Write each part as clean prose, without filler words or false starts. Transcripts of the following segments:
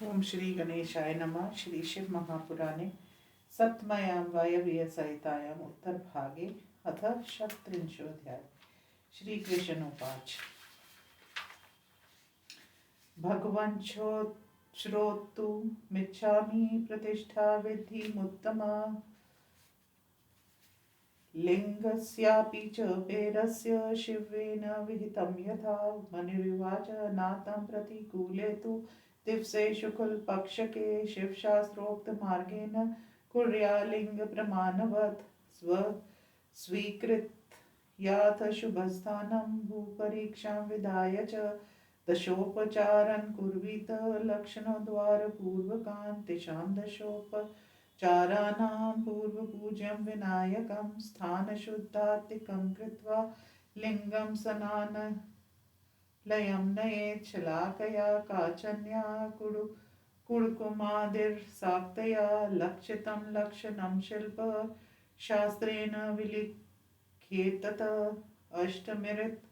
ओम श्री गणेशाय नमः। श्री शिव महापुराणे सप्तम्यां वायव्य सहितायाम् उत्तर भागे अथ षट्त्रिंशोऽध्याय। श्री कृष्णोवाच। भगवञ्छोश्रोतुमिच्छामि प्रतिष्ठा विद्धिमुत्तमा लिङ्गस्यापि च पेरस्य शिवेन विहितं यथा। मनुरिवाच नातं प्रतिकूले तु दिवसे शुक्लपक्षके शिवशास्त्रोक्तमार्गेण कुर्यालिङ्गप्रमाणवत् स्वीकृत्याथ शुभस्थानं भूपरीक्षां विधाय च दशोपचारान् कुर्वीत लक्षणद्वारपूर्वकान् तेषां दशोपचाराणां पूर्वपूज्यं विनायकं स्थानशुद्धात्तिकं कृत्वा लिङ्गं स्नानलयं नयेत् शलाकया काचन्या कुङ्कुमादिर्साक्तया लक्षितं लक्षणं शिल्पशास्त्रेण विलिख्येतत् अष्टमृत्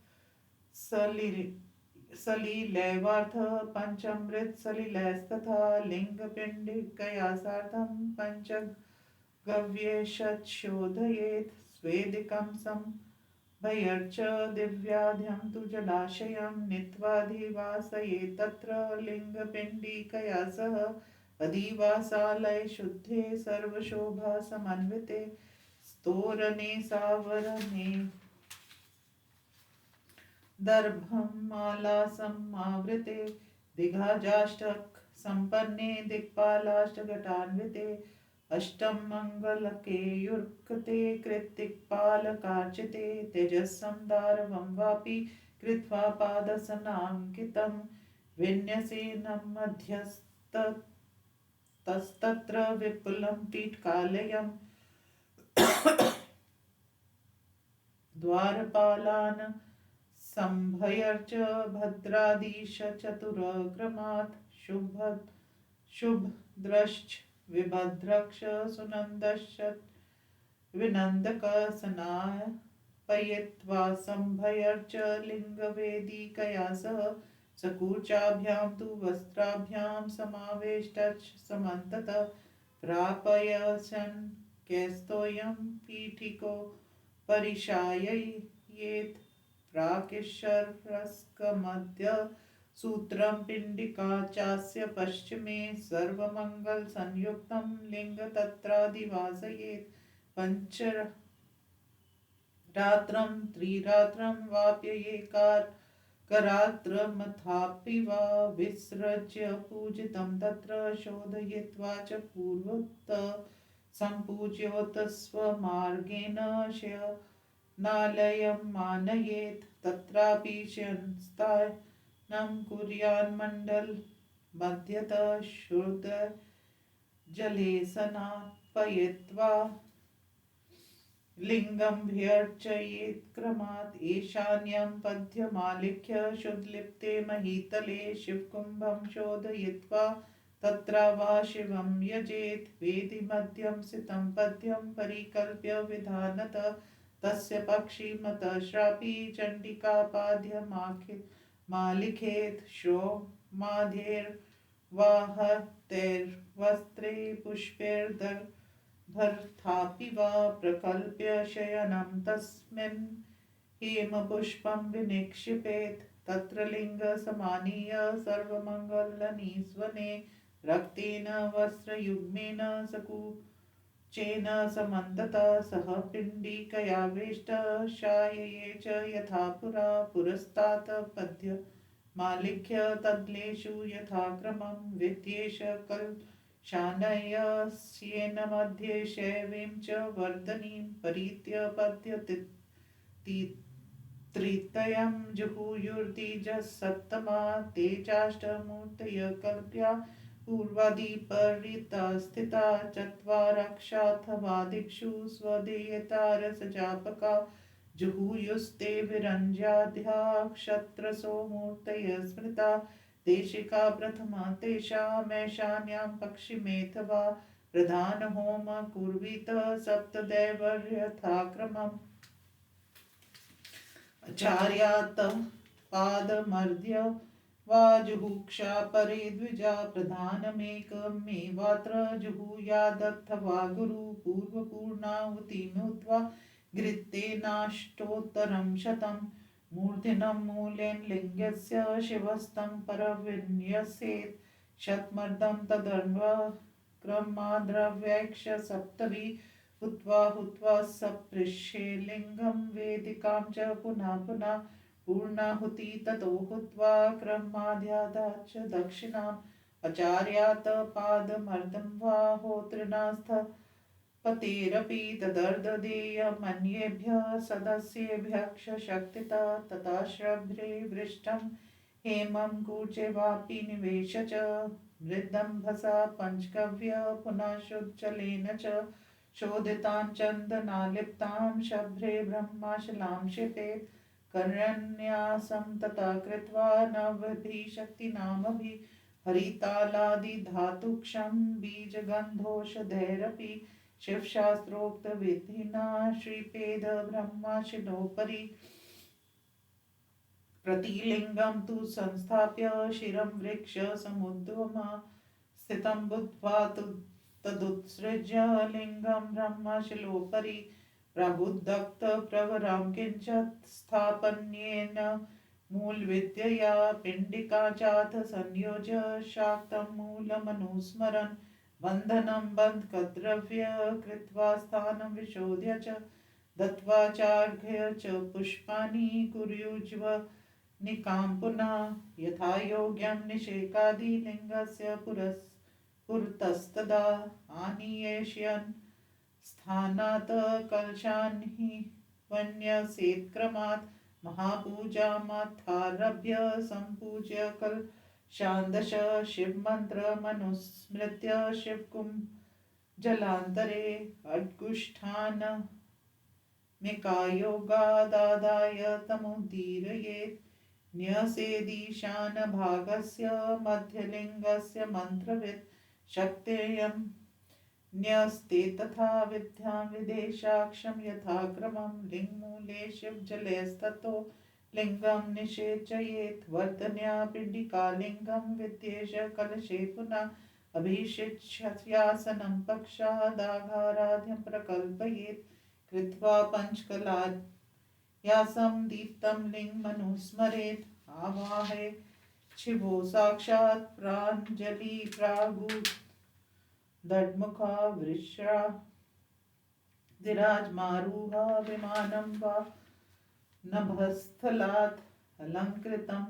सलिलैवार्थ पञ्चमृत्सलिलैस्तथा लिङ्गपिण्डिकया सार्धं पञ्चगव्येषच्छोदयेत् स्वेदिकं संभयर्च दिव्याद्यं तु जलाशयं नीत्वाधिवासयेत् तत्र लिङ्गपिण्डिकया सह अधिवासालये शुद्धे सर्वशोभासमन्विते स्तोरणे सावरणे दर्भं मालासमावृते दिग्गजाष्टक संपन्ने दिक्पालाष्टघटान्विते अष्टमङ्गलकेयुर्कृते कृत्तिक्पालकार्चिते तेजसं दारवं वापि कृत्वा पादसनाङ्कितं विन्यसेनं मध्यस्ततस्तत्र विपुलं पीठकालयं द्वारपालान् संभयर्च भद्राधीशचतुरक्रमात् शुभद्रश्च विभद्रक्ष सुनन्दश्च विनन्दकसनापयित्वा संभयर्च लिङ्गवेदिकया सह सकूचाभ्यां तु वस्त्राभ्यां समावेष्टश्च समन्ततः प्रापयसन् कैस्तोयं पीठिको परिशाययेत् प्राकिशरस्कमध्य सूत्रं पिण्डिका चास्य पश्चिमे सर्वमङ्गलसंयुक्तं लिङ्ग तत्राधिवासयेत् पञ्चरात्रं त्रिरात्रं वाप्येकारात्रमथापि वा विसृज्य पूजितं तत्र शोधयित्वा च पूर्वोक्त सम्पूज्योतस्वमार्गेण शयनालयं मानयेत् तत्रापि शयनस्थानं कुर्यान्मण्डलमध्यतः शुद्धजले स्नापयित्वा लिङ्गं भ्यर्चयेत्क्रमात् ईशान्यं पद्यमालिख्य शुद्धलिप्ते महीतले शिवकुम्भं शोधयित्वा तत्र वा शिवं यजेत् वेदिमध्यं स्थितं पद्यं परिकल्प्य विधानतः तस्य पक्षिमतः श्रापि चण्डिकापाद्यमालिखेत् श्रोमाधेर्वाहतैर्वस्त्रे पुष्पैर्दर्भर्थापि वा प्रकल्प्य शयनं तस्मिन् हेमपुष्पं विनिक्षिपेत् तत्र लिङ्गसमानीय सर्वमङ्गलनिस्वने रक्तेन वस्त्रयुग्मेन सकुचेन समन्ततः सह पिण्डिकया वेष्टः शायये च यथा पुरा पुरस्तात् पद्यमालिख्य तद्लेषु यथाक्रमं विद्येष कलशानयस्येन मध्ये शैवीं च वर्धनीं परीत्य पद्यत्रितयं जुहुयुर्तिजसत्तमा ते चाष्टमूर्तयः कल्प्या पूर्वादिपरिता स्थिता चत्वारक्षाथवा दिक्षु स्वदेयतारसजापका जुहुयुस्ते विरञ्ज्याद्याक्षत्रसो मूर्तयः स्मृता देशिका प्रथमा तेषामैशान्यां पश्चिमेऽथवा प्रधानहोम कुर्वीत सप्तदैवर्यथाक्रमम् आचार्यात् पादमर्ध्य वाजुहुक्षा परे द्विजा प्रधानमेकमेवात्र जुहुयादथवा गुरु पूर्वपूर्णाहुतिमुत्वा घृतेनाष्टोत्तरं शतं मूर्धन्यं मूलेन लिङ्गस्य शिवस्तं परविन्यसेत् शतमर्दं तदन्वक्रमाद्रव्यैक्ष सप्तभि हुत्वा सपृच्छे लिङ्गं वेदिकां च पुनः पुनः पूर्णाहुति ततो हुत्वा क्रमाद्यादाच दक्षिणाम् आचार्यात् पादमर्दं वा होतृनास्थ पतेरपि तदर्धदेयमन्येभ्यः सदस्येभ्यः शक्तिता तथा श्रभ्रे वृष्टं हेमं कूचे वापि निवेश च मृदम्भसा पञ्चगव्य पुनः शुद्धजलेन च शोधितां चन्दनालिप्तां शभ्रे ब्रह्मशिलां क्षिपेत् करन्यासं तथा कृत्वा नवभिः हरितालादिधातुक्षं बीजगन्धोषधैरपि शिवशास्त्रोक्तविधिना श्रीपेद ब्रह्मशिलोपरि प्रतिलिङ्गं तु संस्थाप्य शिरं वृक्षसमुद्गमा स्थितं बुद्ध्वा तदुत्सृज्य लिङ्गं ब्रह्मशिलोपरि प्रबुद्धक्तप्रवरां किञ्चित् स्थापन्येन मूलविद्यया पिण्डिका चाथ संयोज्य शाक्तं मूलमनुस्मरन् बन्धनं बन्धकद्रव्य कृत्वा स्थानं विशोध्य च दत्त्वा चार्घ्य च पुष्पाणि कुर्युज्वनिकां पुनः यथा योग्यं निषेकादिलिङ्गस्य पुरतस्तदा आनीयेष्यन् स्थानात् कलशान्हि वन्यसेत्क्रमात् महापूजामाथारभ्य सम्पूज्य कलशान्दश शिवमन्त्रमनुस्मृत्य शिवकुञ्जलान्तरे अड्गुष्ठानमिकायोगादादाय तमुदीरयेत् न्यसेदीशानभागस्य मध्यलिङ्गस्य मन्त्रवित् शक्तेयं न्यस्ते तथा विद्यां विदेशाक्षं यथाक्रमं लिङ्गमूले शिवजलयस्ततो लिङ्गं निषेचयेत् वर्धन्या पिण्डिकालिङ्गं विद्येश कलशे पुनः अभिषिच्यासनं पक्षादाघाराध्यं प्रकल्पयेत् कृत्वा पञ्चकलायासं दीप्तं लिङ्गमनुस्मरेत् आवाहे शिवो साक्षात् प्राञ्जलि दड्मुखा वृषा विराजमारूहा विमानं वा नभस्थलात् अलङ्कृतं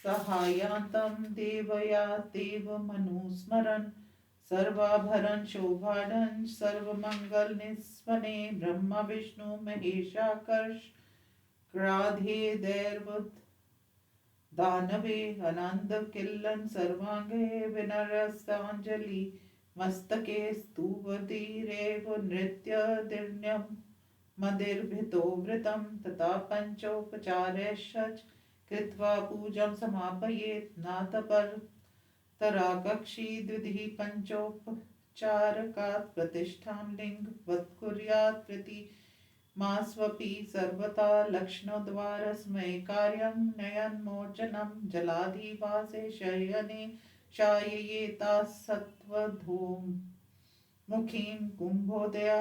सहायान्तं देवया देवमनुस्मरन् सर्वाभरण शोभाढं सर्वमङ्गलनिस्वने ब्रह्म विष्णु महेशाकर्ष क्राधे दैर्बुद्ध दानवे अनन्दकिल्लन सर्वाङ्गे विनरस्ताञ्जलि मस्तके स्तूवधीरेव नृत्यदिर्ण्यं मदिर्भितो वृतं तथा पञ्चोपचारैश्च कृत्वा पूजां समापयेत् नाथपरतराकक्षी द्विधिः पञ्चोपचारकात् प्रतिष्ठां लिङ्गवत्कुर्यात् प्रतिमास्वपि सर्वथा लक्ष्मणद्वारस्मयकार्यं नयनमोचनं जलाधिवासे शयने शाययेताः सत्त्वधूमुखीं कुम्भोदया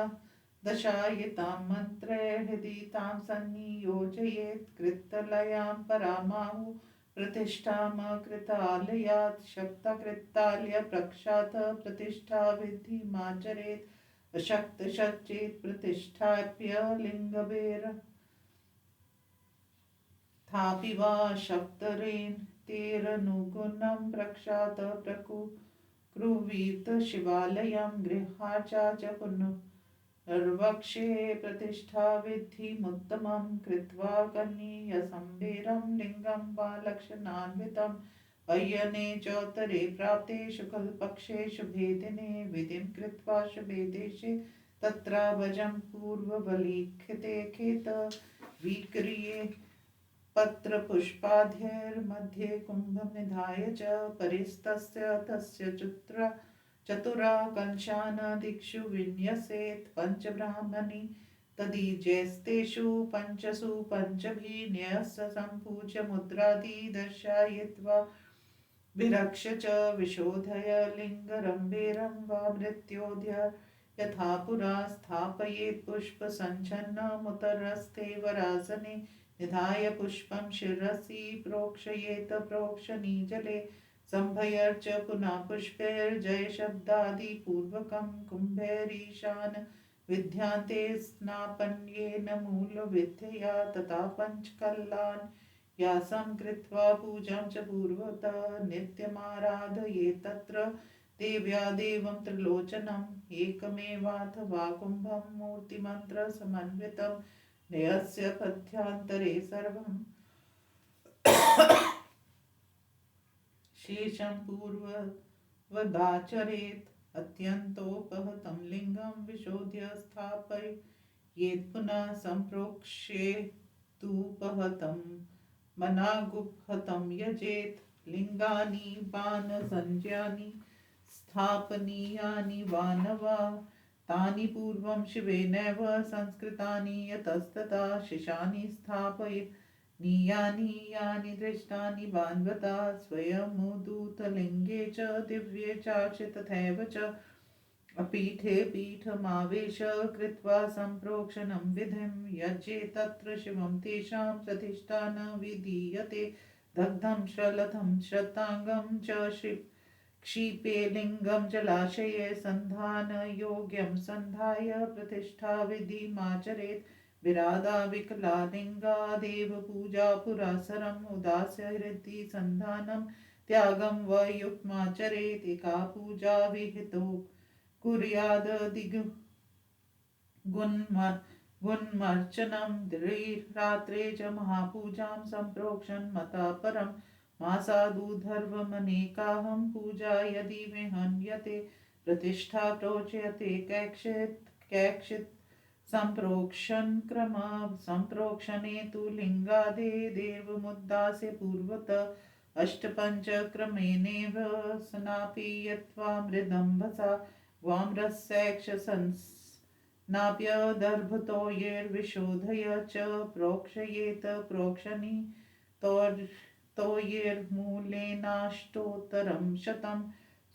दशायतां मन्त्रैर्हृदि तां सन्नियोजयेत् कृत्तलयां परामाहु प्रतिष्ठामकृतालयात् शक्तकृत्तालय प्रक्षात प्रतिष्ठा विधिमाचरेत् अशक्तशच्चेत् प्रतिष्ठाप्य लिङ्गभेरथापि वा शक्तरेण तेरनुगुणं प्रक्षात प्रकुर्वीत शिवालयं गृहाचा च पुनर्वक्षे प्रतिष्ठा विधिमुत्तमं कृत्वा कन्यसंभेरं लिङ्गं वा लक्षणान्वितम् अयने चोत्तरे प्राप्ते शुक्लपक्षे शुभे दिने विधिं कृत्वा शुभे देशे तत्रावजं पूर्ववलिखिते खेत विक्रिये पत्रपुष्पाद्यैर्मध्ये कुम्भं निधाय च परिस्तस्य तस्य चतुरा कलशान् दिक्षु विन्यसेत् पञ्चब्राह्मणी तदीजैस्तेषु पञ्चसु पञ्चभिः न्यस्य सम्पूज्य मुद्रादि दर्शयित्वा विरक्ष च विशोधय लिङ्गरम्भेरं वा मृत्योद्य यथा पुरा स्थापयेत् पुष्पसञ्छन्नमुतरस्थे वरासने निधाय पुष्पं शिरसि प्रोक्षयेत् प्रोक्षणीजले सम्भयर्च पुनः पुष्पैर्जयशब्दादिपूर्वकं कुम्भैरीशान विद्यान्ते स्नापन्येन मूलविद्यया तथा पञ्चकल्लान् व्यासं कृत्वा पूजां च पूर्वतः नित्यमाराधयेत् तत्र देव्या देवं त्रिलोचनम् एकमेवाथवा कुम्भं मूर्तिमन्त्रसमन्वितं नयस्य पथ्यान्तरे सर्वं शेषं पूर्ववदाचरेत् अत्यन्तोपहतं लिङ्गं विशोध्य स्थापयेत् पुनः सम्प्रोक्ष्येतुपहतं मनागुप्हतं यजेत् लिङ्गानि बाणसंज्ञानि स्थापनीयानि वा न वा तानि पूर्वं शिवेनैव संस्कृतानि यतस्तथा शिशानि स्थापयेत् नीयानि यानि दृष्टानि बान्वता स्वयमुदूतलिङ्गे च दिव्ये चार्चे तथैव च अपीठे पीठमावेश कृत्वा सम्प्रोक्षणं विधिं यज्ञे तत्र शिवं तेषां प्रतिष्ठा न विधीयते दग्धं श्रलथं श्रताङ्गं च क्षिपे लिङ्गं जलाशये सन्धानयोग्यं सन्धाय प्रतिष्ठाविधिमाचरेत् विरादा विकलालिङ्गादेव पूजा पुरासरम् उदास्य हृदि सन्धानं त्यागं व युक्तमाचरेत् एका पूजा विहितो कुर्यादधिगुन्मर्चनं रात्रे च महापूजां सम्प्रोक्षन् मतः परं मासादुधर्वमनेकाहं पूजा यदि विहन्यते प्रतिष्ठा प्रोच्यते कैक्षित् सम्प्रोक्षण क्रम सम्प्रोक्षणे तु लिङ्गादेर्मुद्दासे पूर्वतः अष्टपञ्चक्रमेणेव स्नापयित्वा मृदम्भसा वाम्रस्यैक्षसंस्नाप्य दर्भतोयैर्विशोधय च प्रोक्षयेत् प्रोक्षणी तोयैर्मूलेनाष्टोत्तरं शतं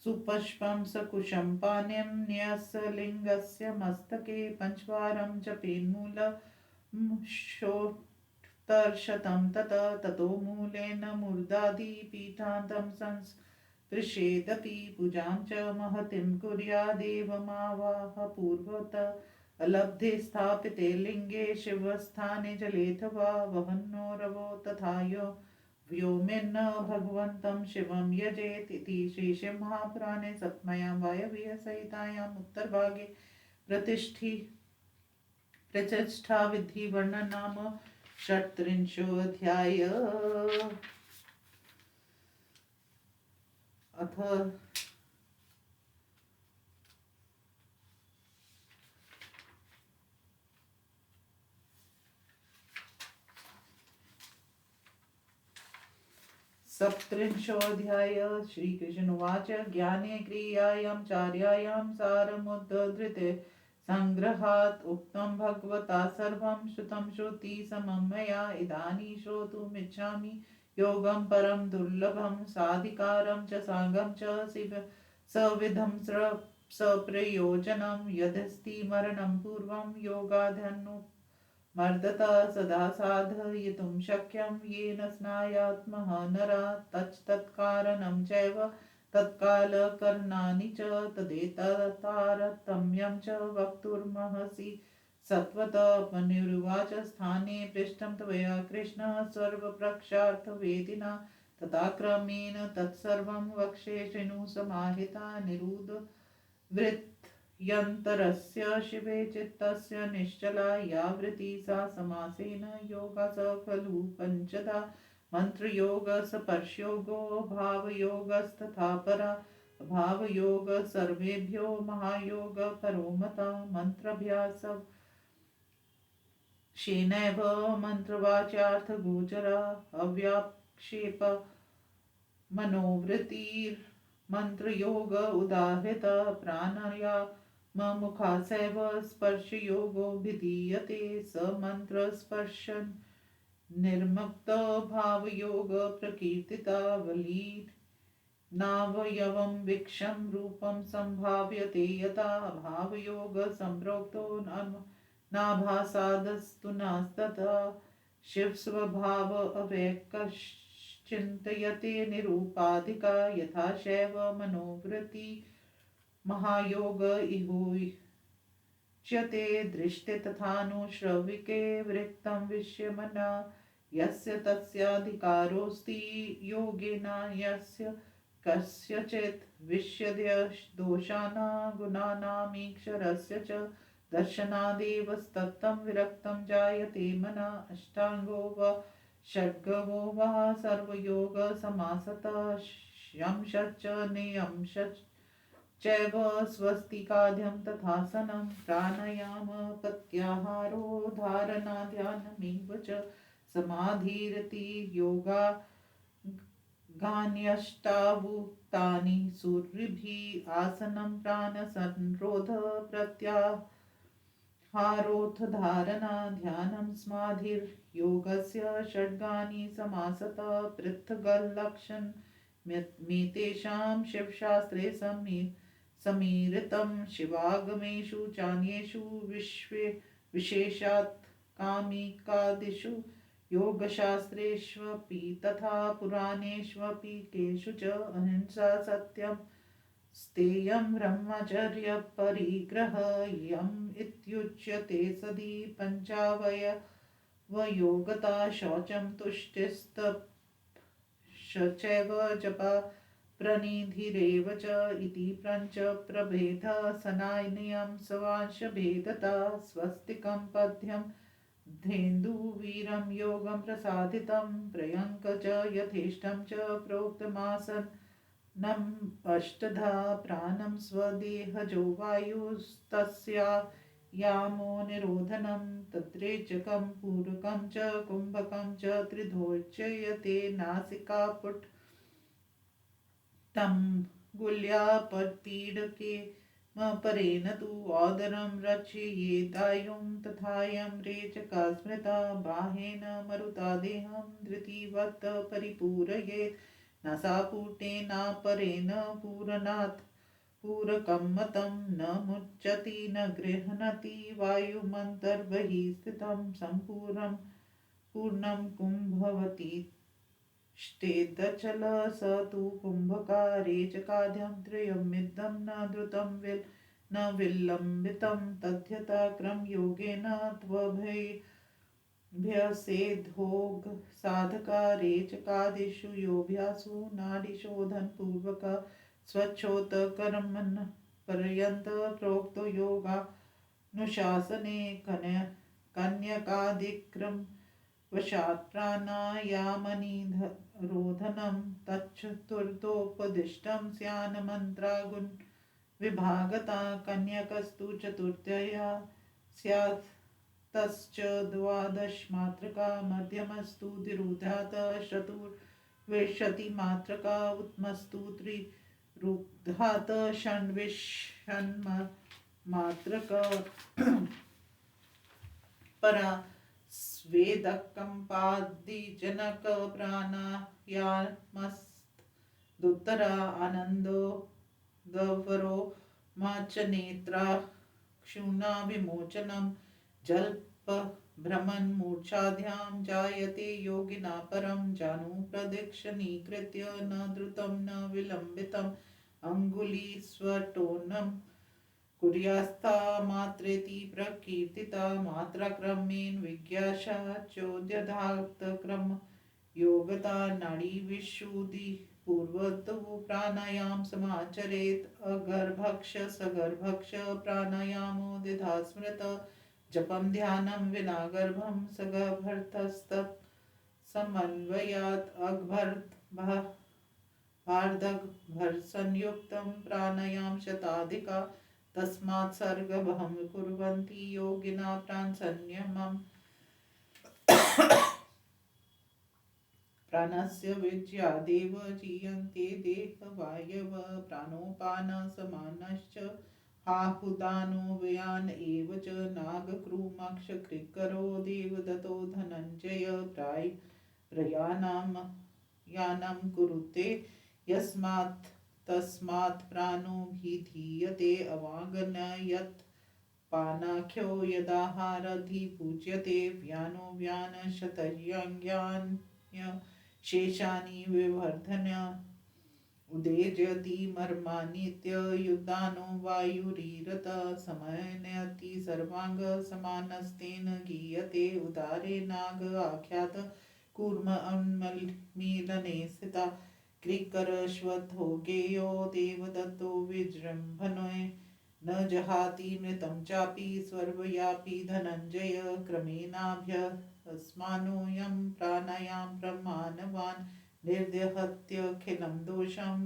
सुपुष्पं सकुशं पानीयं न्यस्य लिङ्गस्य मस्तके पञ्चवारं जपेन्मूलमषोत्तरशतं ततो मूलेन मूर्धादिपीठान्तं संस्पृशेदपि पूजां च महतीं कुर्यादेवमावाह पूर्वतः अलब्धे स्थापिते लिङ्गे शिवस्थाने जलेऽथवा वहन्नो रवो तथा यो व्योमेन भगवन्तं शिवं यजेत् इति श्रीशिवमहापुराणे सप्तम्यां वायव्यसंहितायाम् उत्तरभागे प्रतिष्ठाविधिवर्णनं नाम षट्त्रिंशोऽध्यायः। अथ सप्तत्रिंशोऽध्यायः। श्रीकृष्णोवाच ज्ञाने क्रियायां चार्यायां सारमुद्धृते सङ्ग्रहात् उक्तं भगवता सर्वं श्रुतं श्रुतिसमं मया इदानीं श्रोतुमिच्छामि योगं परं दुर्लभं साधिकारं च साङ्गं च सविधं सप्रयोजनं यदस्ति मरणं पूर्वं योगाध्यनुमर्दत सदा साधयितुं शक्यं येन स्नायात्मः नरः तत्कारणं चैव तत्कालकरणानि च तदेतत्तारतम्यं च वक्तुमर्हसि सत्वतमनुवाच स्थाने पृष्ठं त्वया कृष्णः सर्वप्रक्षार्थवेदिना तथा क्रमेण तत्सर्वं वक्ष्ये शृणु समाहिता निरुद्धवृत्त्यन्तरस्य शिवे चित्तस्य निश्चला या वृत्तिः सा समासेन योगा स खलु पञ्चधा मन्त्रयोगस्पर्शयोगो भावयोगस्तथा परा भावयोग सर्वेभ्यो महायोग परोमता मन्त्राभ्यासेनैव मन्त्रवाच्यार्थगोचरा अव्याक्षेप मनोवृत्तिर्मन्त्रयोग उदाहृत ममुखासैव स्पर्शयोगो विधीयते स मन्त्रस्पर्शन निर्मुक्तो भावयोग प्रकीर्तितावलीत् नावयवं वीक्षं रूपं सम्भाव्यते यथा भावयोग नाभासादस्तु नास्तथा शिवस्वभाव अवैकश्चिन्तयते निरूपाधिका यथा शैव मनोवृत्ति महायोग इहोच्यते दृष्टे तथानुश्रविके विरक्तं विषयमना यस्य तस्याधिकारोऽस्ति योगिना यस्य कस्यचित् विषयदोषानां गुणानामीक्षरस्य च दर्शनादेव तत्तं विरक्तं जायते मना अष्टांगो वा षड्गवो वा सर्वयोगसमासतः यंशश्च नियमश्चैव स्वस्तिकाद्यं तथासनं प्राणायाम प्रत्याहारो धारणा ध्यानमेव च समाधिरति योगा गान्यष्टावुक्तानि सूर्यभिः आसनं प्राणसंरोध प्रत्याहारोऽथ धारणा ध्यानं समाधिर्योगस्य षड्गानि समासतः पृथगलक्षणमेतेषां शिवशास्त्रे समीरितं शिवागमेषु चान्येषु विशेषात् कामिकादिषु योगशास्त्रेष्वपि तथा पुराणेष्वपि केषुच अहिंसा सत्यं स्तेयं ब्रह्मचर्यपरिग्रहम् इत्युच्यते सदी पञ्चावयवयोगता शौचं तुष्टिस्तपश्चैव जपा प्रणिधिरेव च इति पञ्च प्रभेदः सनायनियं सवांशभेदता स्वस्तिकं पद्यं धेन्दुवीरं योगं प्रसादितं प्रयङ्क च यथेष्टं च प्रोक्तमासनम् अष्टधा प्राणं स्वदेहजो वायुस्तस्या यामो निरोधनं तद्रेचकं पूरकं च कुम्भकं च त्रिधोच्यते नासिकापुटं गुल्यापपीडके परेण तु औदरं रचयेदायुं तथायं रेचका स्मृता बाहेन मरुता देहं धृतिवत् परिपूरयेत् नसापूटेनापरेण पूरणात् पूरकं मतं न मुच्यति न गृह्णाति वायुमन्तर्बहिः स्थितं सम्पूर्णं कुम्भवती ष्टेदचल स तु कुम्भकारेचकाद्यं त्रयमिदं न द्रुतं न विलम्बितं तद्यथा क्रमयोगेन त्वभयसेद्धोग साधकारेचकादिषु योऽभ्यासो नाडीशोधनपूर्वक स्वच्छोत्कर्मन् पर्यन्त प्रोक्तो योगानुशासने कन्यकादिक्रम वशात् प्राणायामनिरोधनं तच्चतुर्थोपदिष्टं स्यान्मन्त्रागुण विभागता कन्यकस्तु चतुर्थया स्यात् तश्च द्वादशमात्रका मध्यमस्तु द्विरुधात् चतुर्विंशतिमात्रका उत्तमस्तु त्रिरुधात् षण्विंशन्मात्रका परा स्वेदकम्पादिजनक प्राणायामस्तदुत्तरा आनन्दो गह्वरो माचनेत्रा क्षुणा विमोचनं जल्पभ्रमन्मूर्च्छाद्यां जायते योगिना परं जानु प्रदक्षिणीकृत्य न द्रुतं न विलम्बितम् अङ्गुलीस्वटोनं कुर्यास्ता मात्रेति प्रकीर्तिता मात्राक्रमेण विज्ञासा चोद्यधातक्रम योगता नाडीविशुद्धि पूर्वतो प्राणायाम समाचरेत् अगर्भक्ष सगर्भक्ष प्राणायामो द्विधा स्मृत जपं ध्यानं विना गर्भं सगर्भस्थत् समन्वयात् वार्धगभरसंयुक्तं प्राणायाम शताधिका तस्मात् सर्गभं कुर्वन्ति योगिना प्राणसंयमम् प्राणस्य विजयादेव जीयन्ते देहवायव प्राणोपानसमानश्च हाहुदानो व्यान एव च नागकृमक्षकृकरो देवदत्तो धनञ्जय प्रयाणं यानं कुरुते यस्मात् तस्मात् प्राणो भिधीयते अवाङ्गन यत् पानाख्यो यदाहारधिपूज्यते व्यानो व्यानशतयज्ञान्य शेषानि विवर्धन उदेजयति मर्मानित्युद्दानो वायुरीरत समयनयति सर्वांग समानस्तेन गीयते उदारे नाग आख्यात कूर्म अन्मीलने स्थिता क्रीकरश्वत्थो गेयो देवदत्तो विजृम्भणे न जहाति मृतं चापि स्वर्वयापि धनञ्जय क्रमेणाभ्यस्मानोऽयं प्राणायां प्रमाणवान् निर्दहत्यखिलं दोषं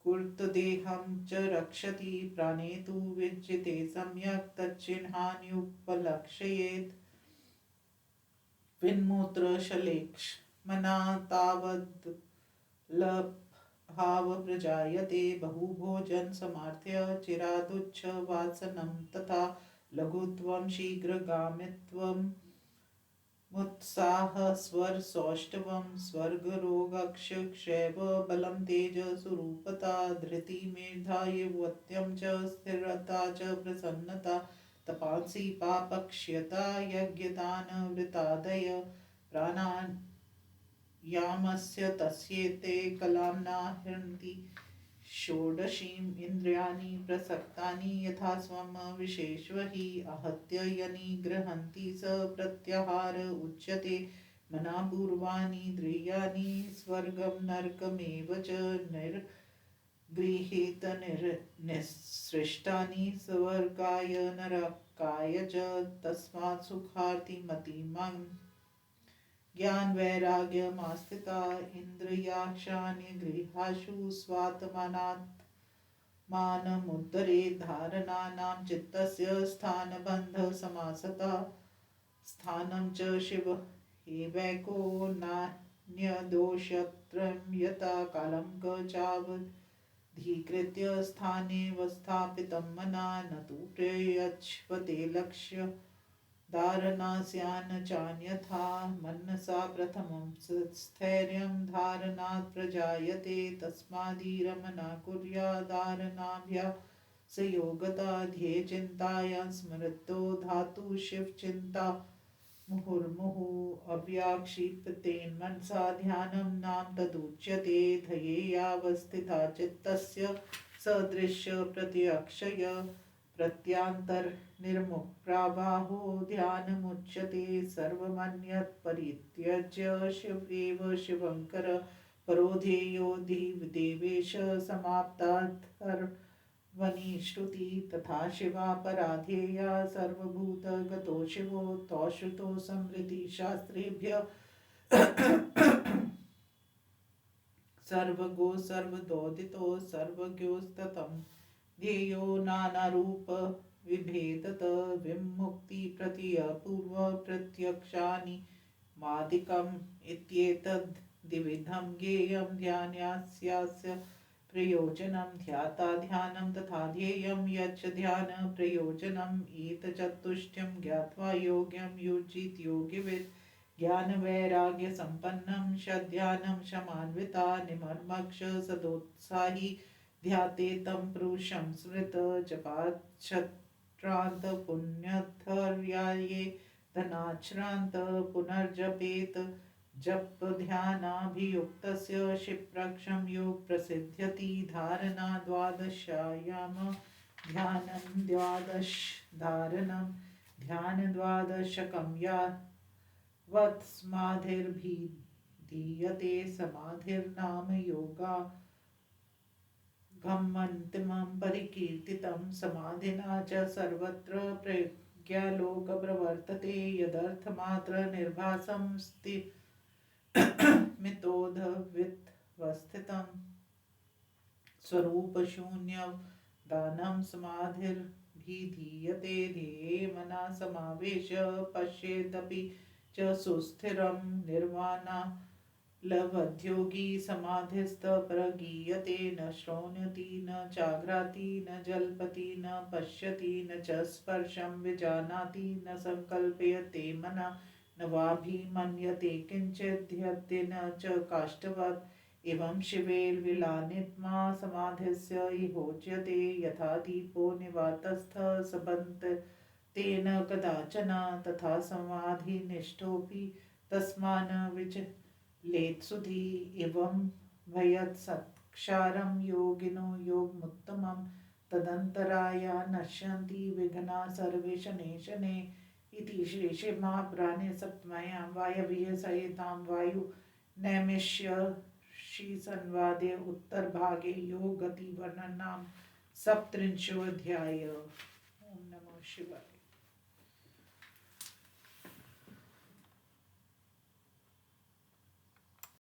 कुर्तदेहं च रक्षति प्राणे तु विज्जिते सम्यक् तच्चिह्नान्युपलक्षयेत् विन्मूत्रशलेक्ष्मना तावद्लभाव प्रजायते बहुभोजन समार्थ्य चिरादुच्छवासनं तथा लघुत्वं शीघ्रगामित्वं मुत्साह स्वर सौष्ठवं स्वर्गरोगक्षयव बलं तेज सुरूपता धृति मेधा युवत्यं च स्थिरता च प्रसन्नता तपांसि पापक्ष्यता यज्ञदानवृतादय प्राणायामस्य तस्येते कलां नाहन्ति षोडशीम् इन्द्रियाणि प्रसक्तानि यथा स्वं विशेष्व हि आहत्य यनिगृह्णन्ति स प्रत्याहार उच्यते मनापूर्वाणीन्द्रियाणि स्वर्गं नरकमेव च निर्गृहीतनिःसृष्टानि स्वर्गाय नरकाय च तस्मात् सुखार्तिमतीमान् ज्ञानवैराग्यमास्थिता इन्द्रियाशान्यगृहासु स्वात्मानमुद्धरेत् धारणानां चित्तस्य स्थानबन्धसमासता स्थानं च शिव एवैको नान्यदोषत्रयं यथा कालं क चावधीकृत्य स्थानेऽवस्थापितं मना न तु प्रयच्छते लक्ष्य धारणास्यान् चान्यथा मनसा प्रथमं स्थैर्यं धारणात् प्रजायते तस्माद्धीरमना कुर्याद्धारणाभ्यासयोगता ध्येयचिन्तायां स्मृतो धातु शिवचिन्ता मुहुर्मुहुः अव्याक्षिप्तेन मनसा ध्यानं नाम तदुच्यते ध्येयावस्थिता चित्तस्य सदृश्य प्रत्यक्षय प्रत्यांतर्निर्मुक्प्रावाहो ध्यानमुच्यते सर्वमन्यत् परित्यज्य शिव एव शिवङ्कर परो ध्येयो देवेश समाप्तार्थर्वणि श्रुति तथा शिवा पराध्येया सर्वभूतगतो शिवो तौश्रुतो स्मृतिशास्त्रेभ्यः सर्वगो सर्वदोदितो सर्वज्ञोस्ततं ध्येयो नानारूप विभेदत विमुक्तिप्रत्ययपूर्व प्रत्यक्षानि मादिकम् इत्येतद् द्विविधं ज्ञेयं ध्यानस्यास्य प्रयोजनं ध्याता ध्यानं तथा ध्येयं यच्च ध्यान प्रयोजनम् एतच्चतुष्टयं ज्ञात्वा योग्यं युज्येत योगिवित् ज्ञानवैराग्यसम्पन्नं षड्ध्यानं शमान्विता निमर्मक्ष सदोत्साही ध्याते तं पुरुषं स्मृत जपाच्छत्रान्त पुण्यर्थर्याये धनाच्छ्रान्त पुनर्जपेत जप ध्यानाभियुक्तस्य क्षिप्रक्षं योग प्रसिद्ध्यति धारणा द्वादशायाम ध्यानं द्वादश धारणं ध्यान द्वादशकं यावत् समाधिर्भिधीयते समाधिर्नाम योगा गमन्तिमं परिकीर्तितं समाधिना च सर्वत्र प्रज्ञालोक प्रवर्तते यदर्थमात्र निर्भासं मितोधवित्वस्थितं स्वरूपशून्यं दानं समाधिर्भिधीयते ध्येये मना समावेश पश्येदपि च सुस्थिरं निर्वाणा लवध्योगी समाधिस्थ प्रगीयते न श्रोण्यति न चाघ्राति न जल्पति न पश्यति न च स्पर्शं विजानाति न संकल्पयते मना न वाभिमन्यते किंचिद्यते न च काष्ठवत् एवं शिवेर्विलानित्मा समाधिस्य इहोच्यते यथा दीपो निवातस्थः सबन्त तेन कदाचन तथा समाधिनिष्ठोऽपि तस्मान् विचलेत्सुधि एवं भयत्सत्क्षारं योगिनो योगमुत्तमं तदन्तराय नश्यन्ति विघ्नाः सर्वे शनैः शनैः इति श्री शिवमहापुराणे सप्तम्यां वायव्य संहितां वायुनैमिष्यशिसंवादे उत्तरभागे योगगतिवर्णनं नाम 37 ओम नमो शिवाय।